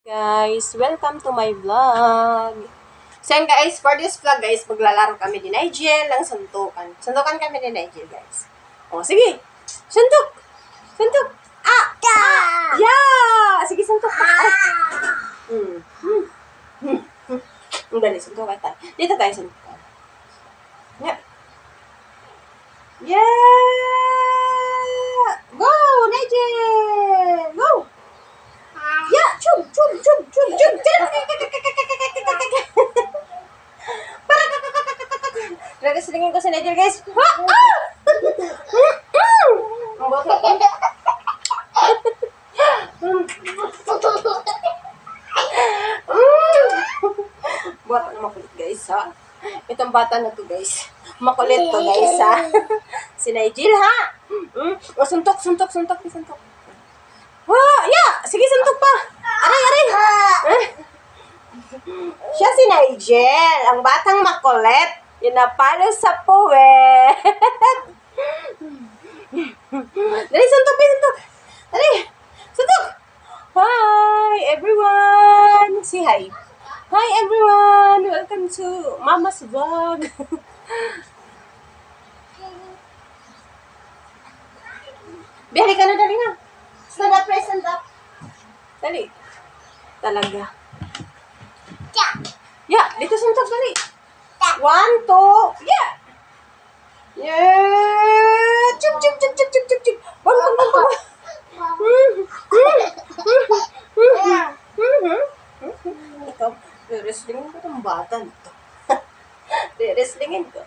Guys, welcome to my vlog. So yan guys, for this vlog guys, maglalaro kami ni Nigel ng suntukan. Suntukan kami ni Nigel guys. O sige, suntok! Suntok! Ah! Ah! Yeah! Sige, suntok! Ay! Ang dali, suntukan tayo. Dito tayo suntukan. Yeah! Yeah! Go, Nigel! Go! Yeah, chum. Nagasilingin ko si Nigel, guys. Ang boto. Bata na makulit, guys, ha? Itong bata na to, guys. Makulit to, guys, ha? Si Nigel, ha? O, suntok. Yeah! Sige, suntok pa! Aray! Siya si Nigel, ang batang makulit. Yun na palo sa puwet. Dali, suntok! Dali! Suntok! Hi, everyone! Say hi. Hi, everyone! Welcome to Mama's Vlog. Bihali ka na, dali na. Stand up. Dali. Talaga. Yeah, dito suntok, dali. 1, 2, yeah. Yeah. Chum. Bang. Ito, re-wrestlingin ko itong bata nito. Re-wrestlingin ko.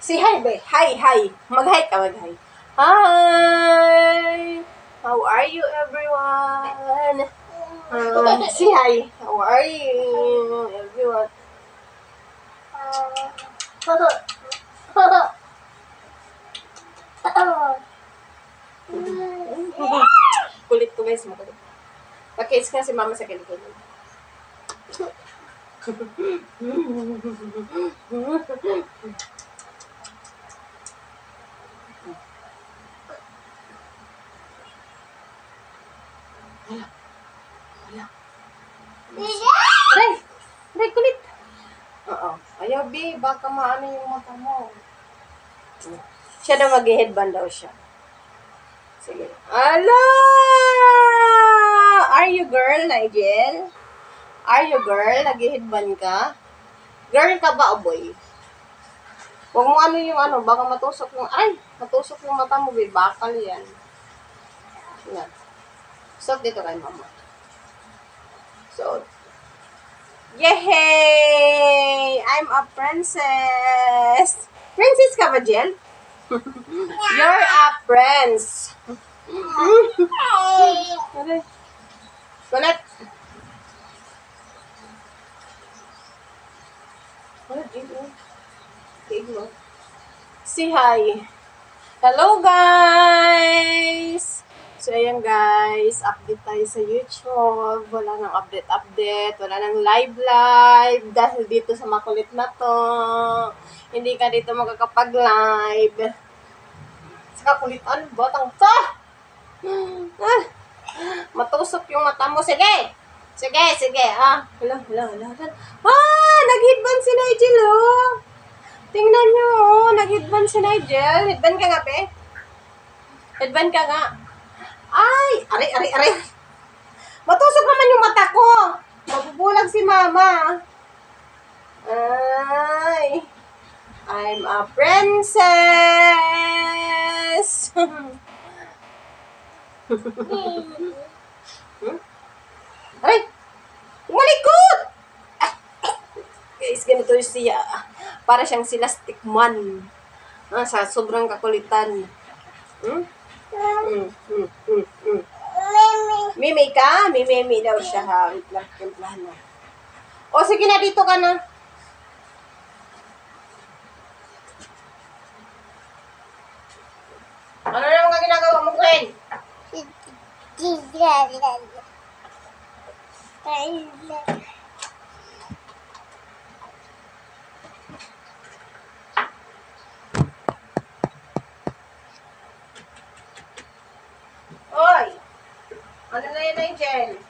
Say hi, be. Hi. Mag-hi ka, mag-hi. Hi! How are you, everyone? Say hi. How are you, everyone? Kulit ko, guys. Makulit. Pag-kiss nga si mama sa kilikod. Wala. Aray, kulit. Oo. Ayaw, B. Baka maano yung mata mo. Siya daw mag-headband daw siya. Sige. Ala! Are you girl, Nigel? Are you girl? Nag-headband ka? Girl ka ba o boy? Huwag mo ano yung ano. Baka matusok yung... Ay! Matusok yung mata mo, B. Bakal yan. Yan. Stop dito kay mama. So, yay! I'm a princess! Princess ka ba, Jill? You're a prince! Kulit! Say hi! Hello, guys! So, ayan guys, update tayo sa YouTube. Wala nang update. Wala nang live. Dahil dito sa makulit na to. Hindi ka dito makakapag-live. Sa kakulitan, batang to! Matusok yung mata mo. Sige! Hala. Nag-headband si Nigel, oh! Tingnan nyo, oh! Nag-headband si Nigel. Headband ka nga, pe? Headband ka nga. Ay! Aray! Matusok naman yung mata ko! Mabubulag si mama. Ay! I'm a princess! Aray! Umalikot! Guys, ganito yung siya. Para siyang sila stickman. Sa sobrang kakulitan. Mimi ka? Mimi daw siya, ha? Wait lang, templahan mo. O, sige na, dito ka na. Ano naman ka ginagawa mo, Gwen? Oy! Ano na yan, Angel?